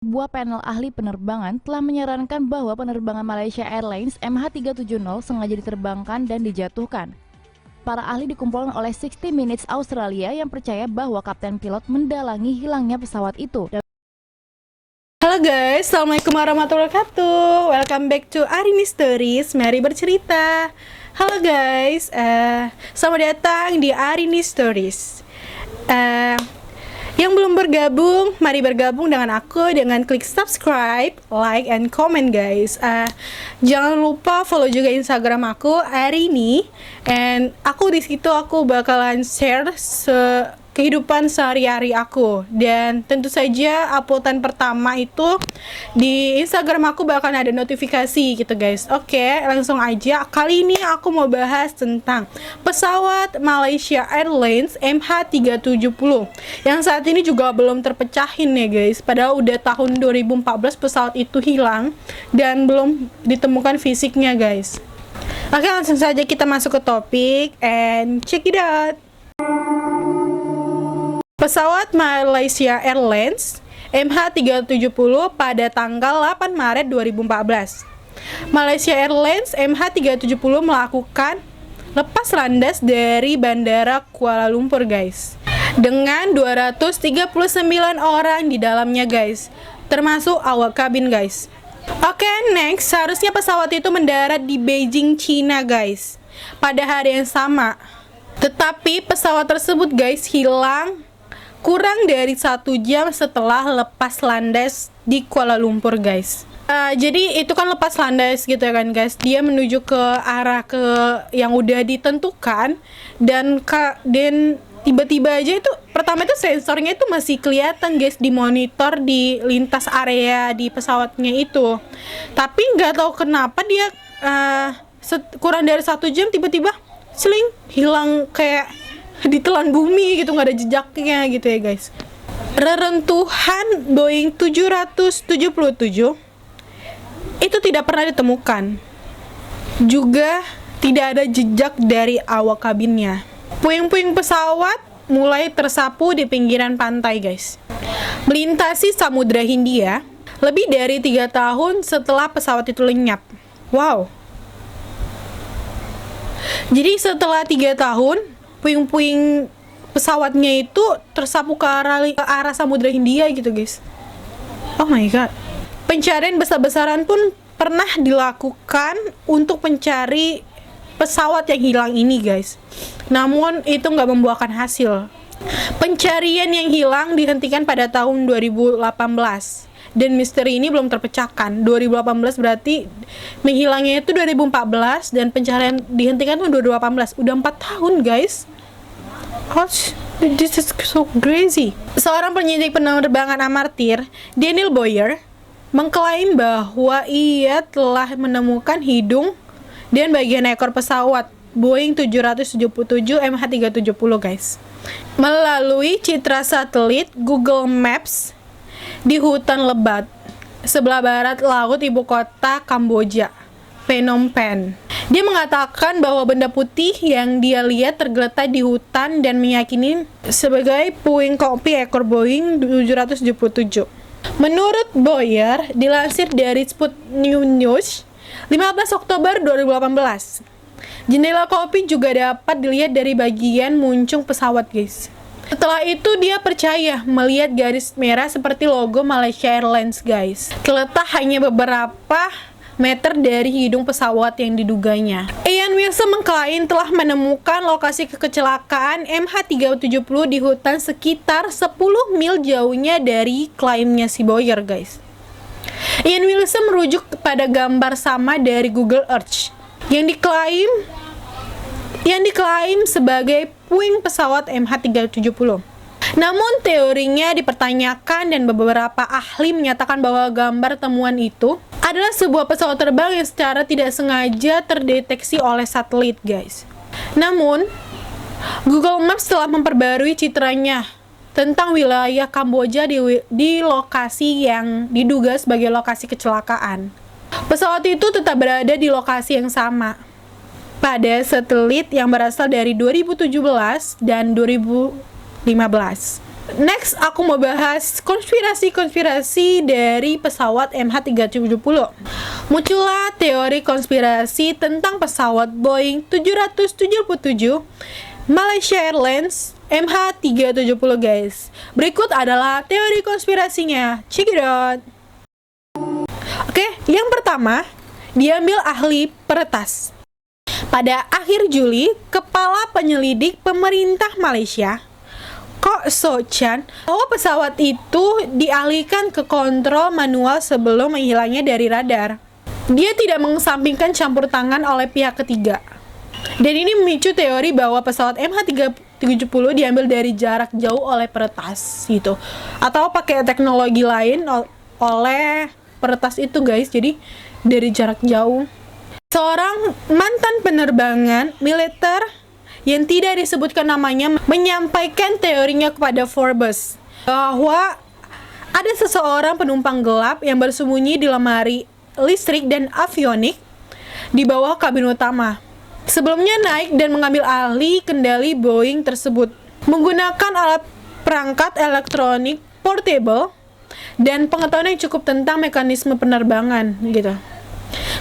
Sebuah panel ahli penerbangan telah menyarankan bahwa penerbangan Malaysia Airlines MH370 sengaja diterbangkan dan dijatuhkan. Para ahli dikumpulkan oleh 60 Minutes Australia yang percaya bahwa kapten pilot mendalangi hilangnya pesawat itu. Halo guys, Assalamualaikum warahmatullahi wabarakatuh. Welcome back to Arini Stories. Mari bercerita. Halo guys, selamat datang di Arini Stories. Yang belum bergabung, mari bergabung dengan aku dengan klik subscribe, like, and comment guys. Jangan lupa follow juga Instagram aku Arini, and aku di situ aku bakalan share kehidupan sehari-hari aku, dan tentu saja uploadan pertama itu di Instagram aku bakal ada notifikasi gitu guys. Oke, langsung aja. Kali ini aku mau bahas tentang pesawat Malaysia Airlines MH370 yang saat ini juga belum terpecahin ya guys. Padahal udah tahun 2014 pesawat itu hilang dan belum ditemukan fisiknya guys. Oke, langsung saja kita masuk ke topik and check it out. Pesawat Malaysia Airlines MH370 pada tanggal 8 Maret 2014. Malaysia Airlines MH370 melakukan lepas landas dari Bandara Kuala Lumpur guys, dengan 239 orang di dalamnya guys, termasuk awak kabin guys. Oke, next, seharusnya pesawat itu mendarat di Beijing, China guys, pada hari yang sama. Tetapi pesawat tersebut guys hilang kurang dari 1 jam setelah lepas landas di Kuala Lumpur guys. Jadi itu kan lepas landas gitu ya kan guys. Dia menuju ke arah yang udah ditentukan, dan tiba-tiba aja itu pertama itu sensornya itu masih kelihatan guys di monitor di lintas area di pesawatnya itu. Tapi nggak tahu kenapa dia kurang dari 1 jam tiba-tiba seling hilang, kayak ditelan bumi gitu, nggak ada jejaknya gitu ya guys. Reruntuhan Boeing 777 itu tidak pernah ditemukan. Juga tidak ada jejak dari awak kabinnya. Puing-puing pesawat mulai tersapu di pinggiran pantai guys, melintasi Samudra Hindia lebih dari 3 tahun setelah pesawat itu lenyap. Wow. Jadi setelah 3 tahun puing-puing pesawatnya itu tersapu ke arah Samudra Hindia gitu guys. Oh my god. Pencarian besar-besaran pun pernah dilakukan untuk mencari pesawat yang hilang ini guys, namun itu nggak membuahkan hasil. Pencarian yang hilang dihentikan pada tahun 2018 dan misteri ini belum terpecahkan. 2018 berarti menghilangnya itu 2014 dan pencarian dihentikan tuh 2018. Udah 4 tahun guys. Ouch, this is so crazy. Seorang penyidik penerbangan amatir, Daniel Boyer, mengklaim bahwa ia telah menemukan hidung dan bagian ekor pesawat Boeing 777 MH370 guys, melalui citra satelit Google Maps di hutan lebat sebelah barat laut ibu kota Kamboja, Phnom Penh. Dia mengatakan bahwa benda putih yang dia lihat tergeletak di hutan dan meyakini sebagai puing kopi ekor Boeing 777. Menurut Boyer, dilansir dari Sputnik News 15 Oktober 2018, jendela kopi juga dapat dilihat dari bagian muncung pesawat guys. Setelah itu dia percaya melihat garis merah seperti logo Malaysia Airlines guys, terletak hanya beberapa meter dari hidung pesawat yang diduganya. Ian Wilson mengklaim telah menemukan lokasi kecelakaan MH370 di hutan sekitar 10 mil jauhnya dari klaimnya si Boyer guys. Ian Wilson merujuk kepada gambar sama dari Google Earth yang diklaim sebagai puing pesawat MH370. Namun teorinya dipertanyakan dan beberapa ahli menyatakan bahwa gambar temuan itu adalah sebuah pesawat terbang yang secara tidak sengaja terdeteksi oleh satelit guys. Namun Google Maps telah memperbarui citranya tentang wilayah Kamboja di lokasi yang diduga sebagai lokasi kecelakaan. Pesawat itu tetap berada di lokasi yang sama pada satelit yang berasal dari 2017 dan 2015. Next, aku mau bahas konspirasi-konspirasi dari pesawat MH370. Muncullah teori konspirasi tentang pesawat Boeing 777 Malaysia Airlines MH370 guys. Berikut adalah teori konspirasinya. Check it out. Oke, yang pertama, diambil ahli peretas. Pada akhir Juli, Kepala Penyelidik Pemerintah Malaysia Kok Sochan bahwa pesawat itu dialihkan ke kontrol manual sebelum menghilangnya dari radar. Dia tidak mengesampingkan campur tangan oleh pihak ketiga. Dan ini memicu teori bahwa pesawat MH370 diambil dari jarak jauh oleh peretas gitu. Atau pakai teknologi lain oleh peretas itu guys. Jadi dari jarak jauh. Seorang mantan penerbangan militer yang tidak disebutkan namanya menyampaikan teorinya kepada Forbes bahwa ada seseorang penumpang gelap yang bersembunyi di lemari listrik dan avionik di bawah kabin utama. Sebelumnya naik dan mengambil alih kendali Boeing tersebut menggunakan alat perangkat elektronik portable dan pengetahuan yang cukup tentang mekanisme penerbangan gitu.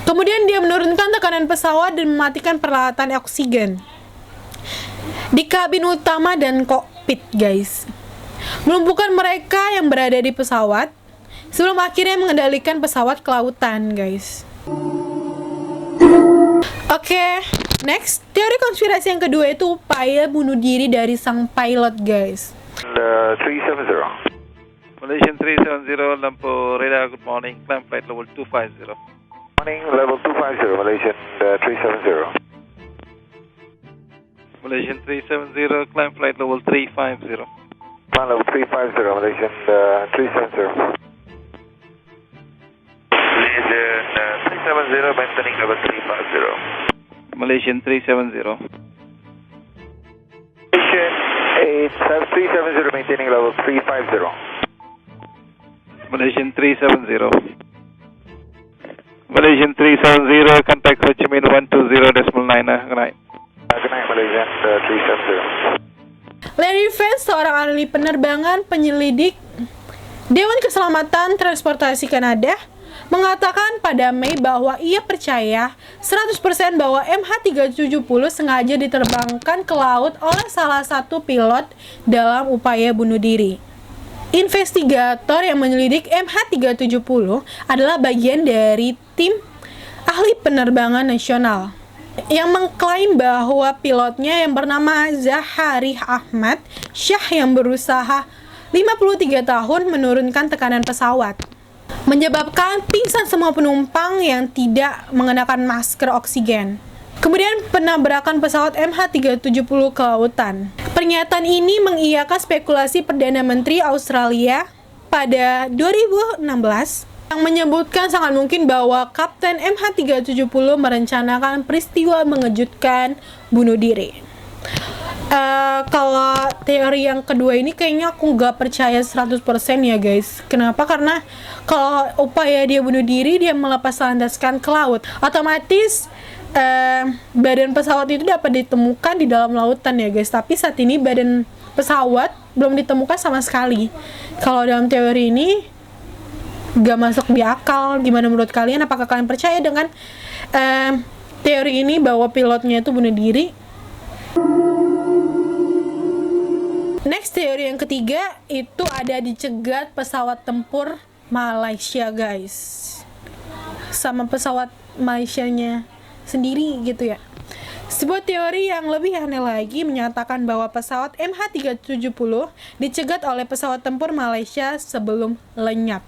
Kemudian dia menurunkan tekanan pesawat dan mematikan peralatan oksigen di kabin utama dan kokpit guys, melumpuhkan mereka yang berada di pesawat sebelum akhirnya mengendalikan pesawat ke lautan guys. Oke, next, teori konspirasi yang kedua itu upaya bunuh diri dari sang pilot guys. 370 Malaysian 370 lampu radar, good morning, climb flight level 250. Morning, level 250 Malaysian 370. Malaysian 370, climb flight level 350. Climb level 350, Malaysian 370. Malaysian 370, maintaining level 350. Malaysian 370. Malaysian 370, maintaining level 350. Malaysian 370. Malaysian 370, contact Ho Chi Minh 120.9. Good night. Good night, Malaysian 370. Larry Vance, seorang ahli penerbangan penyelidik Dewan Keselamatan Transportasi Kanada, mengatakan pada Mei bahwa ia percaya 100% bahwa MH370 sengaja diterbangkan ke laut oleh salah satu pilot dalam upaya bunuh diri. Investigator yang menyelidik MH370 adalah bagian dari tim ahli penerbangan nasional yang mengklaim bahwa pilotnya yang bernama Zahari Ahmad Shah yang berusaha 53 tahun menurunkan tekanan pesawat, menyebabkan pingsan semua penumpang yang tidak mengenakan masker oksigen. Kemudian penabrakan pesawat MH370 ke lautan. Pernyataan ini mengiyakan spekulasi Perdana Menteri Australia pada 2016 yang menyebutkan sangat mungkin bahwa Kapten MH370 merencanakan peristiwa mengejutkan bunuh diri. Kalau teori yang kedua ini kayaknya aku nggak percaya 100% ya guys. Kenapa? Karena kalau upaya dia bunuh diri, dia melepas landaskan ke laut, otomatis badan pesawat itu dapat ditemukan di dalam lautan ya guys. Tapi saat ini badan pesawat belum ditemukan sama sekali. Kalau dalam teori ini gak masuk di akal. Gimana menurut kalian? Apakah kalian percaya dengan teori ini bahwa pilotnya itu bunuh diri? Next, teori yang ketiga itu ada dicegat pesawat tempur Malaysia guys, sama pesawat Malaysianya sendiri gitu ya. Sebuah teori yang lebih aneh lagi menyatakan bahwa pesawat MH370 dicegat oleh pesawat tempur Malaysia sebelum lenyap.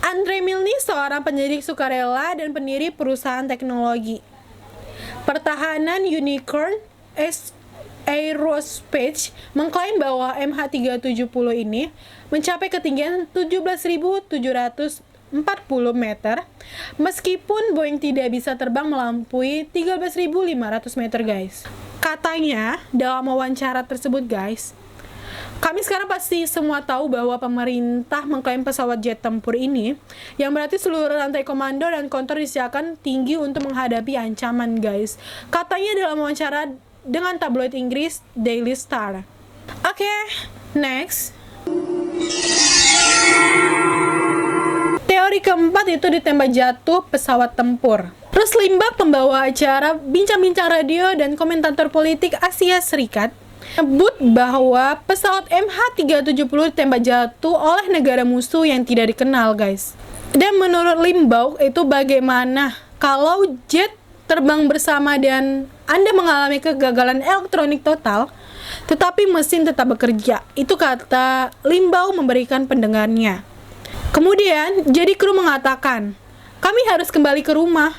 Andre Milne, seorang penyelidik sukarela dan pendiri perusahaan teknologi pertahanan Unicorn Aerospace, mengklaim bahwa MH370 ini mencapai ketinggian 17.740 meter, meskipun Boeing tidak bisa terbang melampaui 13.500 meter guys. Katanya dalam wawancara tersebut guys, kami sekarang pasti semua tahu bahwa pemerintah mengklaim pesawat jet tempur ini, yang berarti seluruh rantai komando dan kontrol disiapkan tinggi untuk menghadapi ancaman guys. Katanya dalam wawancara dengan tabloid Inggris Daily Star. Oke, Next. Teori keempat itu ditembak jatuh pesawat tempur. Rush Limbaugh, pembawa acara bincang-bincang radio dan komentator politik Asia Serikat, menyebut bahwa pesawat MH370 ditembak jatuh oleh negara musuh yang tidak dikenal, guys. Dan menurut Limbaugh, itu bagaimana kalau jet terbang bersama dan Anda mengalami kegagalan elektronik total, tetapi mesin tetap bekerja. Itu kata Limbaugh memberikan pendengarnya. Kemudian, jadi kru mengatakan, kami harus kembali ke rumah.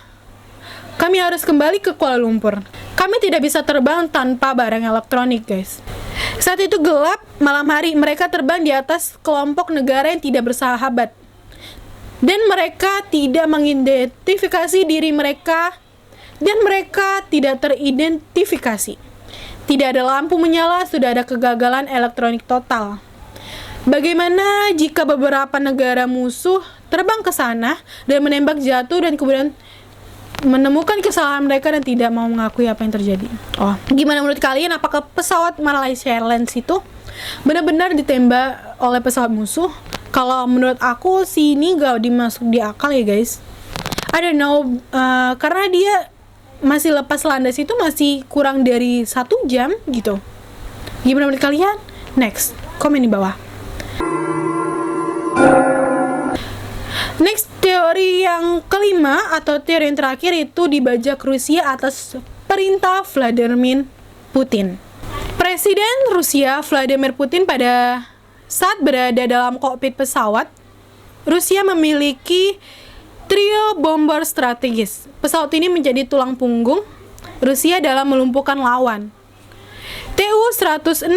Kami harus kembali ke Kuala Lumpur. Kami tidak bisa terbang tanpa barang elektronik, guys. Saat itu gelap, malam hari, mereka terbang di atas kelompok negara yang tidak bersahabat. Dan mereka tidak mengidentifikasi diri mereka, dan mereka tidak teridentifikasi. Tidak ada lampu menyala, sudah ada kegagalan elektronik total. Bagaimana jika beberapa negara musuh terbang ke sana dan menembak jatuh dan kemudian menemukan kesalahan mereka dan tidak mau mengakui apa yang terjadi? Oh, gimana menurut kalian? Apakah pesawat Malaysia Airlines itu benar-benar ditembak oleh pesawat musuh? Kalau menurut aku sih ini gak dimasuk di akal ya, guys. I don't know, karena dia masih lepas landas itu masih kurang dari 1 jam gitu. Gimana menurut kalian? Next, komen di bawah. Next, teori yang kelima atau teori yang terakhir itu dibajak Rusia atas perintah Vladimir Putin. Presiden Rusia Vladimir Putin pada saat berada dalam kokpit pesawat, Rusia memiliki trio bomber strategis. Pesawat ini menjadi tulang punggung Rusia dalam melumpuhkan lawan. Tu-160,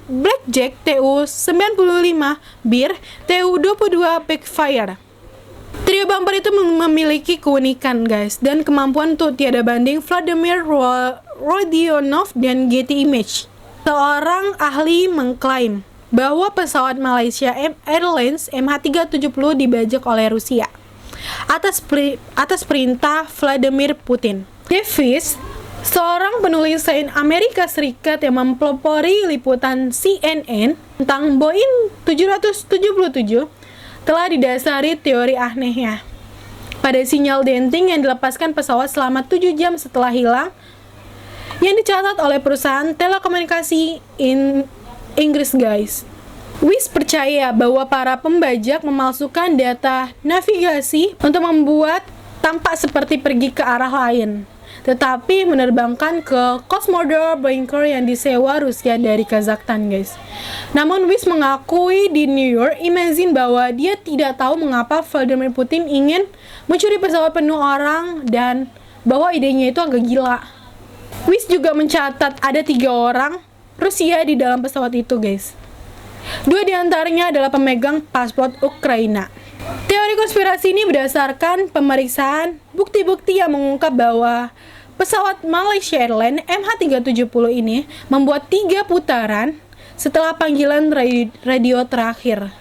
Blackjack, Tu-95, Bir, Tu-22 Backfire. Trio bomber itu memiliki keunikan, guys, dan kemampuan untuk tiada banding Vladimir Rodionov dan Getty Images. Seorang ahli mengklaim bahwa pesawat Malaysia Airlines MH370 dibajak oleh Rusia atas perintah Vladimir Putin. Davis, seorang penulis sains Amerika Serikat yang mempelopori liputan CNN tentang Boeing 777, telah didasari teori anehnya pada sinyal denting yang dilepaskan pesawat selama 7 jam setelah hilang yang dicatat oleh perusahaan telekomunikasi Inggris, guys. WIS percaya bahwa para pembajak memalsukan data navigasi untuk membuat tampak seperti pergi ke arah lain, tetapi menerbangkan ke Cosmodor bunker yang disewa Rusia dari Kazakhstan, guys. Namun WIS mengakui di New York Magazine bahwa dia tidak tahu mengapa Vladimir Putin ingin mencuri pesawat penuh orang dan bahwa idenya itu agak gila. WIS juga mencatat ada 3 orang Rusia di dalam pesawat itu, guys. 2 diantaranya adalah pemegang paspor Ukraina. Teori konspirasi ini berdasarkan pemeriksaan bukti-bukti yang mengungkap bahwa pesawat Malaysia Airlines MH370 ini membuat 3 putaran setelah panggilan radio terakhir.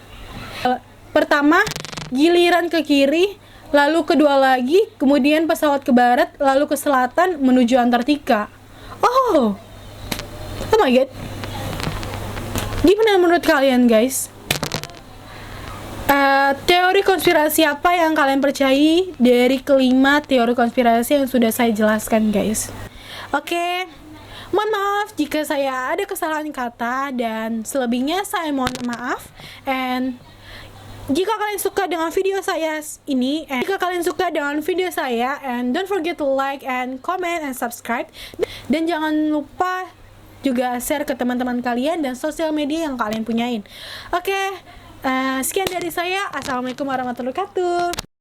Pertama, giliran ke kiri, lalu kedua lagi, kemudian pesawat ke barat, lalu ke selatan menuju Antartika. Oh my god. Gimana menurut kalian, guys? Teori konspirasi apa yang kalian percayai dari kelima teori konspirasi yang sudah saya jelaskan, guys? Oke, mohon maaf jika saya ada kesalahan kata dan selebihnya saya mohon maaf. And jika kalian suka dengan video saya ini, and don't forget to like and comment and subscribe, dan jangan lupa juga share ke teman-teman kalian dan sosial media yang kalian punyain. Oke, sekian dari saya. Assalamualaikum warahmatullahi wabarakatuh.